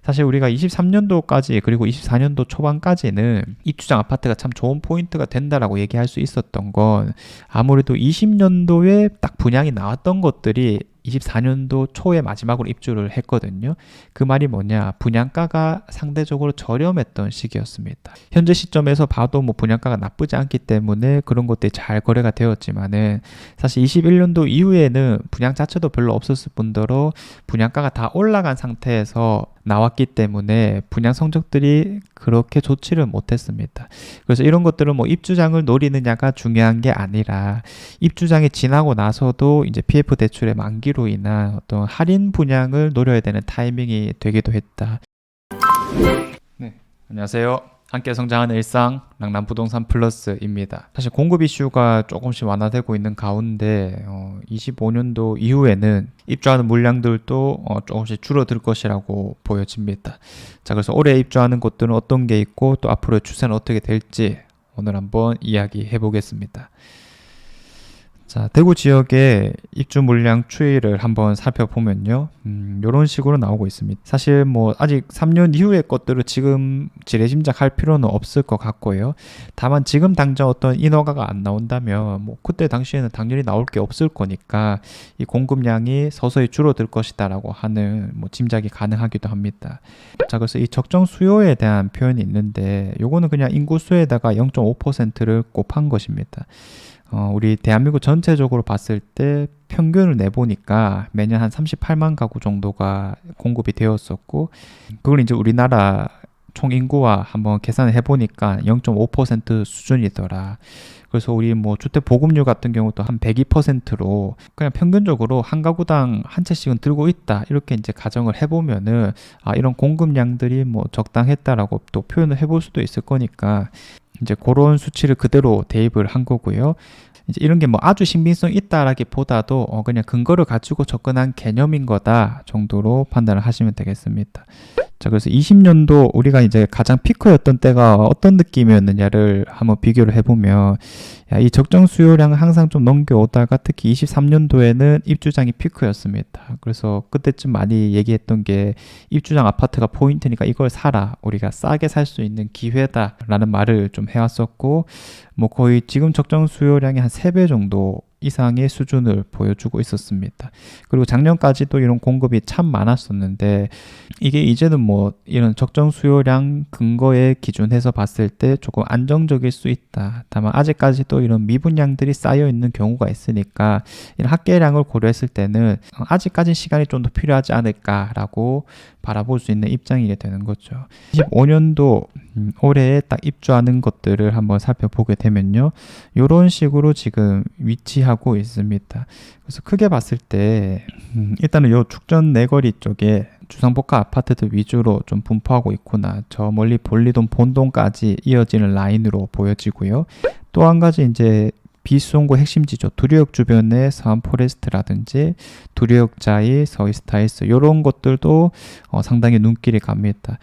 사실 우리가 23년도까지 그리고 24년도 초반까지는 입주장 아파트가 참 좋은 포인트가 된다라고 얘기할 수 있었던 건 아무래도 20년도에 딱 분양이 나왔던 것들이 24년도 초에 마지막으로 입주를 했거든요. 그 말이 뭐냐? 분양가가 상대적으로 저렴했던 시기였습니다. 현재 시점에서 봐도 뭐 분양가가 나쁘지 않기 때문에 그런 것들이 잘 거래가 되었지만은 사실 21년도 이후에는 분양 자체도 별로 없었을 뿐더러 분양가가 다 올라간 상태에서 나왔기 때문에 분양 성적들이 그렇게 좋지를 못했습니다. 그래서 이런 것들은 뭐 입주장을 노리느냐가 중요한 게 아니라 입주장이 지나고 나서도 이제 PF 대출의 만기로 인한 어떤 할인 분양을 노려야 되는 타이밍이 되기도 했다. 네, 안녕하세요. 함께 성장하는 일상 랑남부동산 플러스입니다. 사실 공급 이슈가 조금씩 완화되고 있는 가운데 25년도 이후에는 입주하는 물량들도 조금씩 줄어들 것이라고 보여집니다. 자, 그래서 올해 입주하는 곳들은 어떤 게 있고 또 앞으로의 추세는 어떻게 될지 오늘 한번 이야기해 보겠습니다. 자, 대구 지역의 입주 물량 추이를 한번 살펴보면요. 이런 식으로 나오고 있습니다. 사실 뭐 아직 3년 이후의 것들을 지금 지레짐작할 필요는 없을 것 같고요. 다만 지금 당장 어떤 인허가가 안 나온다면 뭐 그때 당시에는 당연히 나올 게 없을 거니까 이 공급량이 서서히 줄어들 것이다라고 하는 뭐 짐작이 가능하기도 합니다. 자, 그래서 이 적정 수요에 대한 표현이 있는데 요거는 그냥 인구수에다가 0.5%를 곱한 것입니다. 우리 대한민국 전체적으로 봤을 때 평균을 내보니까 매년 한 38만 가구 정도가 공급이 되었었고, 그걸 이제 우리나라 총 인구와 한번 계산을 해보니까 0.5% 수준이더라. 그래서 우리 뭐 주택 보급률 같은 경우도 한 102%로 그냥 평균적으로 한 가구당 한 채씩은 들고 있다. 이렇게 이제 가정을 해보면은 이런 공급량들이 뭐 적당했다라고 또 표현을 해볼 수도 있을 거니까 이제 그런 수치를 그대로 대입을 한 거고요. 이제 이런 게 뭐 아주 신빙성 있다라기보다도 그냥 근거를 가지고 접근한 개념인 거다 정도로 판단을 하시면 되겠습니다. 자, 그래서 20년도 우리가 이제 가장 피크였던 때가 어떤 느낌이었느냐를 한번 비교를 해보면 이 적정 수요량을 항상 좀 넘겨오다가 특히 23년도에는 입주장이 피크였습니다. 그래서 그때쯤 많이 얘기했던 게 입주장 아파트가 포인트니까 이걸 사라. 우리가 싸게 살 수 있는 기회다라는 말을 좀 해왔었고 뭐 거의 지금 적정 수요량이 한 3배 정도 이상의 수준을 보여주고 있었습니다. 그리고 작년까지도 이런 공급이 참 많았었는데 이게 이제는 뭐 이런 적정 수요량 근거에 기준해서 봤을 때 조금 안정적일 수 있다. 다만 아직까지도 이런 미분양들이 쌓여 있는 경우가 있으니까 이런 합계량을 고려했을 때는 아직까지는 시간이 좀 더 필요하지 않을까라고 바라볼 수 있는 입장이게 되는 거죠. 25년도 올해에 딱 입주하는 것들을 한번 살펴보게 되면요. 이런 식으로 지금 위치하고 있습니다. 그래서 크게 봤을 때 일단은 요 축전 내거리 쪽에 주상복합 아파트들 위주로 좀 분포하고 있구나. 저 멀리 볼리돈 본동까지 이어지는 라인으로 보여지고요. 또 한 가지 이제 비수성구 핵심지죠. 두류역 주변의 서안 포레스트라든지 두류역자의 서이스타일스 이런 것들도 상당히 눈길이 갑니다.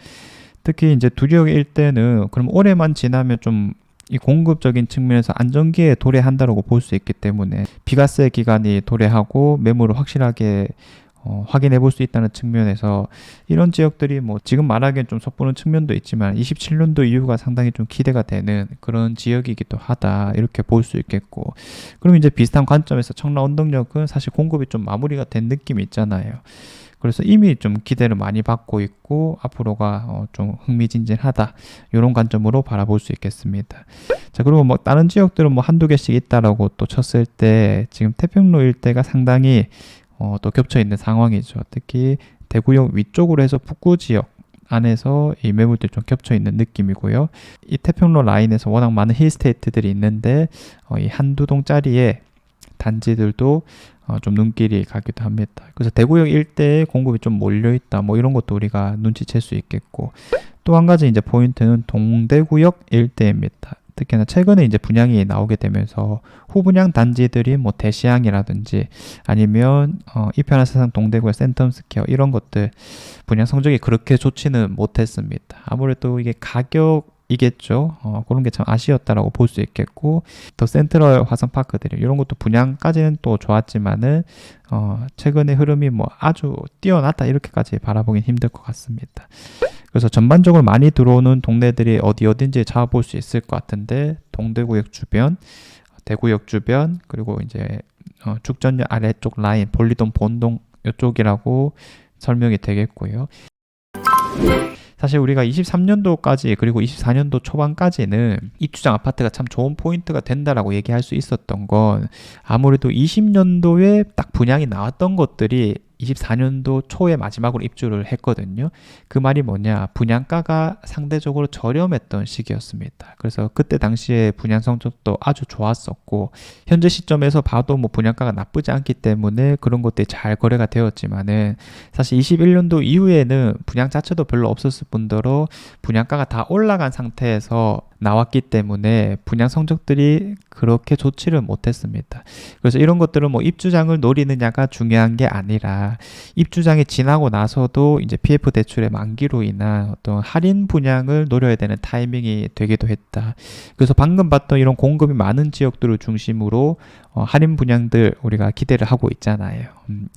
특히 이제 두류역 일대는 그럼 올해만 지나면 좀 이 공급적인 측면에서 안정기에 도래한다고 볼 수 있기 때문에 비과세 기간이 도래하고 매물을 확실하게 확인해 볼 수 있다는 측면에서 이런 지역들이 뭐 지금 말하기엔 좀 섣부른 측면도 있지만 27년도 이후가 상당히 좀 기대가 되는 그런 지역이기도 하다 이렇게 볼 수 있겠고, 그럼 이제 비슷한 관점에서 청라 언덕역은 사실 공급이 좀 마무리가 된 느낌이 있잖아요. 그래서 이미 좀 기대를 많이 받고 있고 앞으로가 좀 흥미진진하다 이런 관점으로 바라볼 수 있겠습니다. 자, 그리고 뭐 다른 지역들은 뭐 한두 개씩 있다라고 또 쳤을 때 지금 태평로 일대가 상당히 또 겹쳐 있는 상황이죠. 특히 대구역 위쪽으로 해서 북구 지역 안에서 이 매물들이 좀 겹쳐 있는 느낌이고요. 이 태평로 라인에서 워낙 많은 힐스테이트들이 있는데 이 한두 동짜리의 단지들도 좀 눈길이 가기도 합니다. 그래서 대구역 일대에 공급이 좀 몰려있다 뭐 이런 것도 우리가 눈치챌 수 있겠고, 또 한 가지 이제 포인트는 동대구역 일대입니다. 특히나 최근에 이제 분양이 나오게 되면서 후분양 단지들이 뭐 대시양이라든지 아니면 이편한세상 동대구의 센텀스퀘어 이런 것들 분양 성적이 그렇게 좋지는 못했습니다. 아무래도 이게 가격 이겠죠. 그런 게 참 아쉬웠다라고 볼 수 있겠고, 더 센트럴 화성파크들이 이런 것도 분양까지는 또 좋았지만은 최근의 흐름이 뭐 아주 뛰어났다 이렇게까지 바라보긴 힘들 것 같습니다. 그래서 전반적으로 많이 들어오는 동네들이 어딘지 잡아볼 수 있을 것 같은데, 동대구역 주변, 대구역 주변, 그리고 이제 죽전역 아래쪽 라인, 볼리돈 본동 이쪽이라고 설명이 되겠고요. 사실 우리가 23년도까지 그리고 24년도 초반까지는 입주장 아파트가 참 좋은 포인트가 된다라고 얘기할 수 있었던 건 아무래도 20년도에 딱 분양이 나왔던 것들이 24년도 초에 마지막으로 입주를 했거든요. 그 말이 뭐냐, 분양가가 상대적으로 저렴했던 시기였습니다. 그래서 그때 당시에 분양 성적도 아주 좋았었고, 현재 시점에서 봐도 뭐 분양가가 나쁘지 않기 때문에 그런 것들이 잘 거래가 되었지만은, 사실 21년도 이후에는 분양 자체도 별로 없었을 뿐더러 분양가가 다 올라간 상태에서 나왔기 때문에 분양 성적들이 그렇게 좋지를 못했습니다. 그래서 이런 것들은 뭐 입주장을 노리느냐가 중요한 게 아니라, 입주장이 지나고 나서도 이제 PF 대출의 만기로 인한 어떤 할인 분양을 노려야 되는 타이밍이 되기도 했다. 그래서 방금 봤던 이런 공급이 많은 지역들을 중심으로 할인 분양들 우리가 기대를 하고 있잖아요.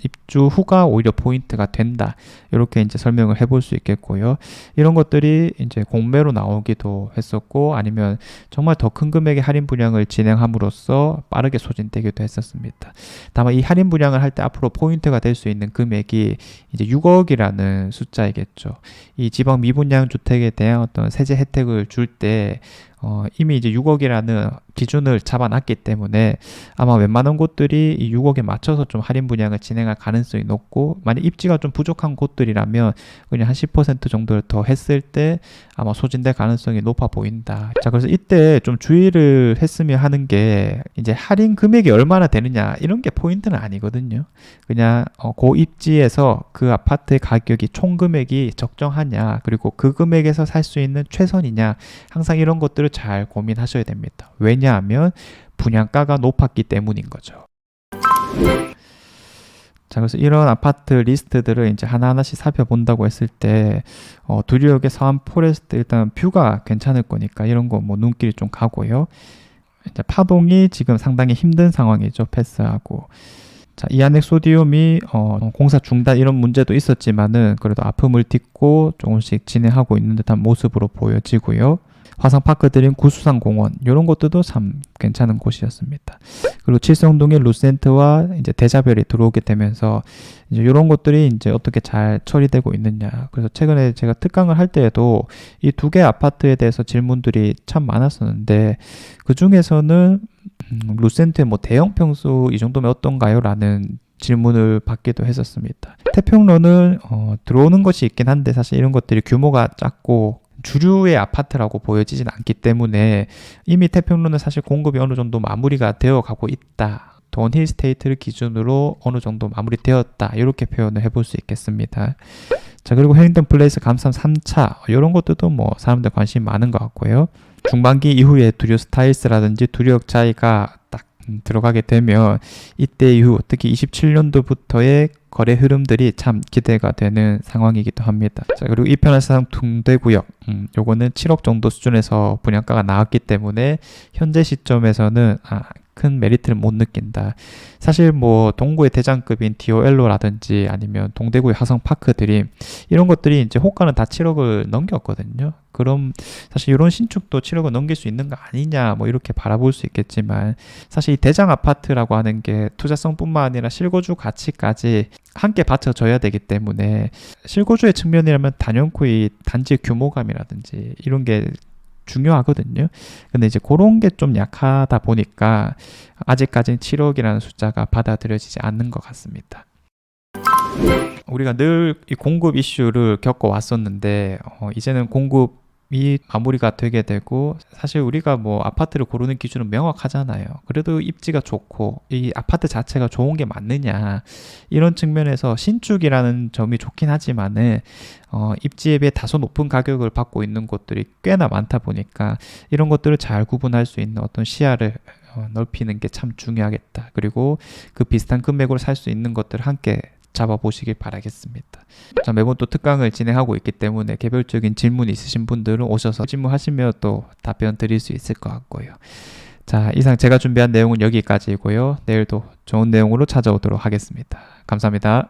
입주 후가 오히려 포인트가 된다. 이렇게 이제 설명을 해볼 수 있겠고요. 이런 것들이 이제 공매로 나오기도 했었고, 아니면 정말 더 큰 금액의 할인 분양을 진행함으로써 빠르게 소진되기도 했었습니다. 다만 이 할인 분양을 할 때 앞으로 포인트가 될 수 있는 금액이 이제 6억이라는 숫자이겠죠. 이 지방 미분양 주택에 대한 어떤 세제 혜택을 줄 때 이미 이제 6억이라는 기준을 잡아놨기 때문에 아마 웬만한 곳들이 이 6억에 맞춰서 좀 할인 분양을 진행할 가능성이 높고, 만약 입지가 좀 부족한 곳들이라면 그냥 한 10% 정도를 더 했을 때 아마 소진될 가능성이 높아 보인다. 자, 그래서 이때 좀 주의를 했으면 하는 게, 이제 할인 금액이 얼마나 되느냐 이런 게 포인트는 아니거든요. 그냥 그 입지에서 그 아파트의 가격이 총 금액이 적정하냐, 그리고 그 금액에서 살 수 있는 최선이냐, 항상 이런 것들을 잘 고민하셔야 됩니다. 왜냐하면 분양가가 높았기 때문인 거죠. 자, 그래서 이런 아파트 리스트들을 이제 하나하나씩 살펴본다고 했을 때, 두류역의 서안 포레스트 일단 뷰가 괜찮을 거니까 이런 거 뭐 눈길이 좀 가고요. 이제 파동이 지금 상당히 힘든 상황이죠. 패스하고. 자, 이안엑 소디움이 공사 중단 이런 문제도 있었지만은 그래도 아픔을 딛고 조금씩 진행하고 있는 듯한 모습으로 보여지고요. 화성파크들인 구수산공원 이런 것들도 참 괜찮은 곳이었습니다. 그리고 칠성동의 루센트와 이제 대자별이 들어오게 되면서 이제 이런 것들이 이제 어떻게 잘 처리되고 있느냐. 그래서 최근에 제가 특강을 할 때에도 이 두 개 아파트에 대해서 질문들이 참 많았었는데, 그 중에서는 루센트의 뭐 대형 평수 이 정도면 어떤가요? 라는 질문을 받기도 했었습니다. 태평로는 들어오는 것이 있긴 한데 사실 이런 것들이 규모가 작고 주류의 아파트라고 보여지진 않기 때문에 이미 태평로는 사실 공급이 어느 정도 마무리가 되어 가고 있다. 돈힐 스테이트를 기준으로 어느 정도 마무리되었다. 이렇게 표현을 해볼 수 있겠습니다. 자, 그리고 해링턴 플레이스 감삼 3차 이런 것들도 뭐 사람들 관심이 많은 것 같고요. 중반기 이후에 두류 스타일스라든지 두류역 자이가 딱 들어가게 되면 이때 이후 특히 27년도부터의 거래 흐름들이 참 기대가 되는 상황이기도 합니다. 자, 그리고 이편할상 동대구역 요거는 7억 정도 수준에서 분양가가 나왔기 때문에 현재 시점에서는 큰 메리트를 못 느낀다. 사실 뭐 동구의 대장급인 디오엘로라든지 아니면 동대구의 화성파크들이 이런 것들이 이제 호가는 다 7억을 넘겼거든요. 그럼 사실 이런 신축도 7억을 넘길 수 있는 거 아니냐 뭐 이렇게 바라볼 수 있겠지만, 사실 이 대장 아파트라고 하는 게 투자성뿐만 아니라 실거주 가치까지 함께 받쳐줘야 되기 때문에, 실거주의 측면이라면 단연코 이 단지 규모감이라든지 이런 게 중요하거든요. 근데 이제 그런 게 좀 약하다 보니까 아직까지는 7억이라는 숫자가 받아들여지지 않는 것 같습니다. 우리가 늘 이 공급 이슈를 겪어왔었는데 이제는 공급이 마무리가 되게 되고, 사실 우리가 뭐 아파트를 고르는 기준은 명확하잖아요. 그래도 입지가 좋고 이 아파트 자체가 좋은 게 맞느냐, 이런 측면에서 신축이라는 점이 좋긴 하지만은 입지에 비해 다소 높은 가격을 받고 있는 곳들이 꽤나 많다 보니까 이런 것들을 잘 구분할 수 있는 어떤 시야를 넓히는 게 참 중요하겠다. 그리고 그 비슷한 금액으로 살 수 있는 것들을 함께 잡아보시길 바라겠습니다. 자, 매번 또 특강을 진행하고 있기 때문에 개별적인 질문이 있으신 분들은 오셔서 질문하시면 또 답변 드릴 수 있을 것 같고요. 자, 이상 제가 준비한 내용은 여기까지이고요. 내일도 좋은 내용으로 찾아오도록 하겠습니다. 감사합니다.